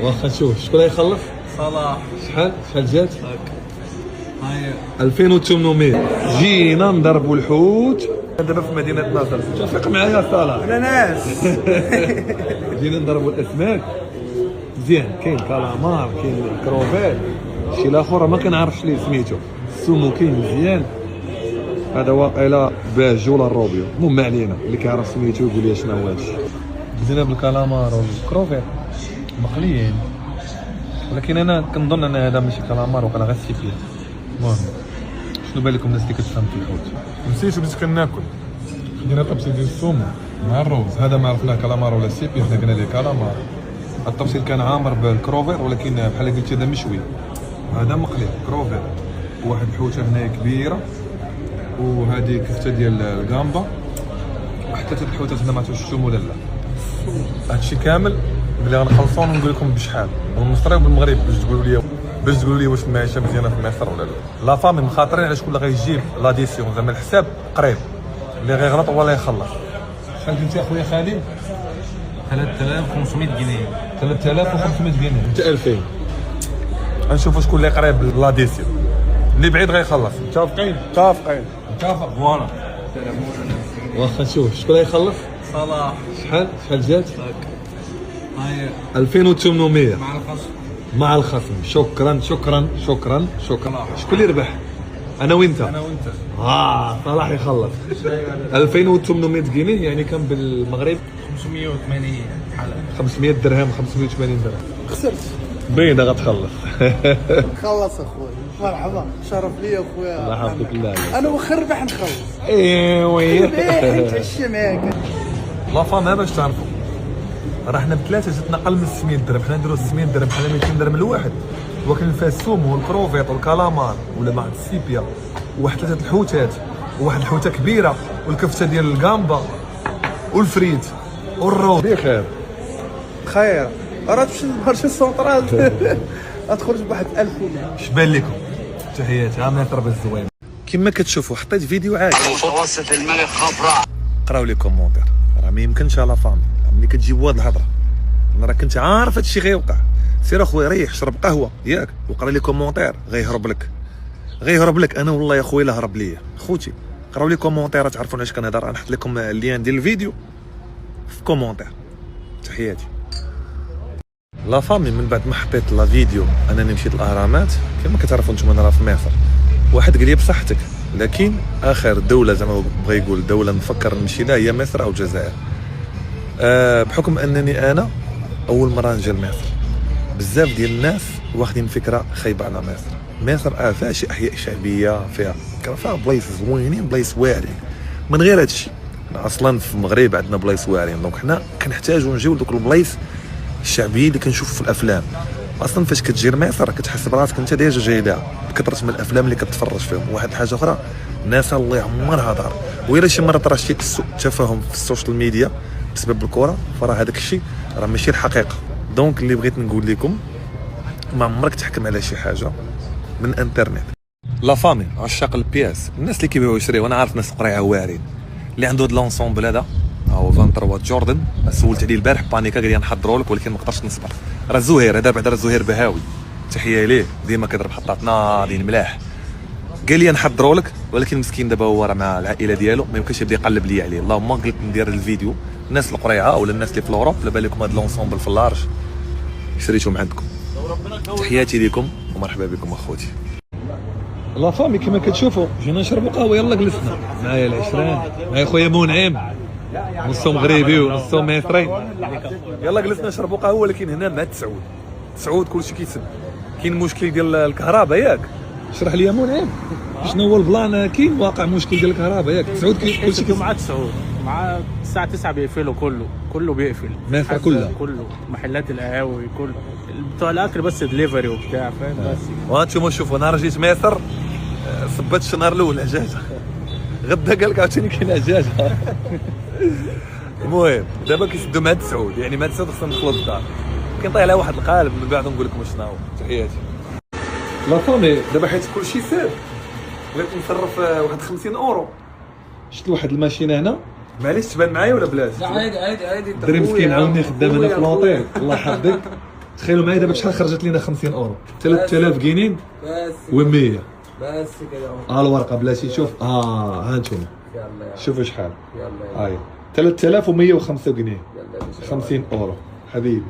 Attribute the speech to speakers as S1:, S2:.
S1: واخا نشوف شكون يخلص.
S2: صلاح.
S1: شحال جات؟
S2: هاي
S1: 2800. جينا نضربوا الحوت دابا في مدينه ناصر. توافق معايا صلاح؟
S2: انا ناس.
S1: جينا نضربوا الاسماك مزيان. كاين كالامار، كاين كروفيت، شي الاخر ما كنعرفش ليه سميتو. السومو كاين مزيان، هذا واقيلا باج ولا الروبيو. المهم ما علينا، اللي كيعرف سميتو يقول لي شنو هو هادشي. بدينا بالكالامار والكروفيت مقليين، ولكن انا كنظن ان هذا ماشي كالامار وقيلا غير السيفيه. المهم شنو بالكم الناس اللي كتفهم في الحوت؟ نسيتو بديت كناكل. خدينا طبسي ديال السومو مع الروز، هذا ما عرفناه كالامار ولا سيبي، حنا قلنا ليه كالامار. الطبسيل كان عامر بالكروفير، ولكن بحال قلتي هذا مشوي وهذا مقلي كروفير. واحد الحوته هنايا كبيره، وهذه كفته ديال الكامبا، وحتى ثلاث الحوتات هنا ما عرفتش شفتهم ولا لا. هادشي كامل بلي غنخلصو ونقول لكم بشحال بالمصري وبالمغرب باش تقولوا لي واش المعيشه مزيانه في مصر ولا لا. لا فامي مخاطرين على شكون اللي غيجيب لاديسيون، زعما الحساب قريب، اللي غيغلط هو اللي يخلص. شحال قلتي اخويا خالد؟
S2: 3500 جنيه.
S1: 3500 جنيه. انت 2000. غنشوفوا شكون اللي قريب لاديسيون، اللي بعيد غيخلص. متفقين؟ متفق.
S2: فوالا.
S1: واخا نشوف شكون يخلص.
S2: صلاح.
S1: شحال جات؟
S2: هاي
S1: 2800
S2: مع الخصم.
S1: مع الخصم. شكرا. شكون اللي ربح؟ انا وانت. صلاح يخلص. 2800 جنيه يعني كم بالمغرب؟
S2: 580 حلقة.
S1: 500 درهم، 580 درهم.
S3: خسرت.
S1: بيضة غتخلص.
S3: خلص اخويا، مرحبا، شرف لي اخويا.
S1: الله يحفظك. الله
S3: انا واخا ربح نخلص.
S1: ايوي
S3: نتعشى معاك.
S1: لا فام باش تعرفوا، راه حنا بثلاثه جاتنا اقل من 600 درهم. حنا نديرو 600 درهم بحال 200 درهم الواحد، ولكن فيها السومو والكروفيط والكالامار ولا مع السيبيا، وواحد ثلاثه الحوتات، وواحد الحوته كبيره، والكفته ديال الكامبا، والفريت والروز. بخير
S3: خير، راه تمشي للمارشي السونطرال غتخرج بواحد 1000 ولا.
S1: شبان لكم؟ تحياتي. عامله تربى الزوين. كما كتشوفوا حطيت فيديو عادي
S4: متوسط الملك خفرع.
S1: قراو لي كومونتير. راه ما يمكنش لا فامي ملي كتجيبوا هاد الهضره، انا راه كنت عارف هادشي غيوقع. سير اخويا ريح شرب قهوه ياك وقرا لي كومونتير، غيهرب لك. انا والله يا خويا لا هرب ليا. خوتي قراو لي كومونتير تعرفوا علاش كنهضر. نحط لكم اللين ديال الفيديو في كومونتير. تحياتي. لا فامي من بعد ما حطيت لا فيديو انني مشيت الاهرامات، كما كتعرفوا نتوما انا راه في مصر. واحد قال لي بصحتك، لكن اخر دوله زعما بغى يقول دوله نفكر نمشي لها هي مصر او الجزائر. بحكم انني انا اول مره نجي لمصر، بزاف ديال الناس واخدين فكره خايبه على مصر. فيها شي احياء شعبيه، فيها بلايص زوينين، بلايص واعرين. من غير هادشي اصلا في المغرب عندنا بلايص واعرين، دونك حنا كنحتاجوا نجيو لدوك البلايص الشعبيه اللي كنشوف في الافلام. اصلا فاش كتجي لمصر كتحس براسك انت ديجا جاي لها بكثره من الافلام اللي كتفرج فيهم. واحد الحاجه اخرى، الناس الله يعمرها دار، وإلا شي مره طرا شي سوء تفاهم في السوشيال ميديا بسبب الكره، فراه هذاك الشيء راه ماشي الحقيقه. دونك اللي بغيت نقول لكم، ما عمرك تحكم على شي حاجه من انترنت. لا فامي عشاق البياس، الناس اللي كيبيعوا يشريو، انا عارف ناس قريعه واعرين اللي عنده هاد لونسومبل هذا هو 23 جوردن. سولت عليه البارح بانيكا قال لي نحضروا لك، ولكن ما قدرتش نصبر. راه زهير هذا بعد، راه زهير بهاوي، تحيه ليه، ديما كيضرب حطات ناضين ملاح. قال لي نحضروا لك، ولكن مسكين دابا هو راه مع العائله ديالو، ما يمكنش يبدا يقلب لي عليه. اللهم قلت ندير الفيديو الناس القريعه ولا الناس اللي في الاوروب، على بالكم هذا لونسومبل في اللارج شريتهم عندكم. تحياتي لكم ومرحبا بكم اخوتي. لا فامي كما كتشوفوا جينا نشربوا قهوه. يلا جلسنا معايا العشران، معايا خويا منعم، نصو مغربي ونصو مصري. يلا جلسنا نشربوا قهوه. ولكن هنا مع تسعود كلشي كيتسب. كاين مشكل ديال الكهرباء ياك؟ اشرح لي يا منعم شنو هو البلان. كاين واقع مشكل ديال الكهرباء ياك؟ تسعود كلشي
S2: مع تسعود، مع الساعة 9 بيقفلوا، كله بيقفل.
S1: مصر كلها؟
S2: كله، محلات القهاوي كله، بتوع الاكل بس دليفري وبتاع، فاهم؟ بس
S1: وانتم شوفوا، نهار جيت مصر صبت النهار الاول دجاجه، غدا قال لك عاوتاني كاين دجاجه. المهم دابا كيسدوا مع تسعود، يعني مع تسعود خصنا ندخلوا للدار، كنطيح على واحد القالب من بعد نقول لكم شنو هو. تحياتي. لا فامي دابا حيت كلشي ساد، بغيت نصرف واحد 50 اورو. شفت واحد الماشينه هنا، معليش تبان معايا ولا بلاتي؟
S2: لا عادي.
S1: الدري مسكين عاوني خدام هنا في لوطيل، الله يحفظك. تخيلوا معايا دابا شحال خرجت لينا 50 اورو 3000 جنيه
S5: بس
S1: و100
S5: بس كده اهو.
S1: الورقه بلاتي شوف ها انتم
S5: يلا
S1: شوفوا شحال
S5: يلا
S1: هاي 3105 جنيه
S5: يلا يا باشا.
S1: 50 اورو حبيبي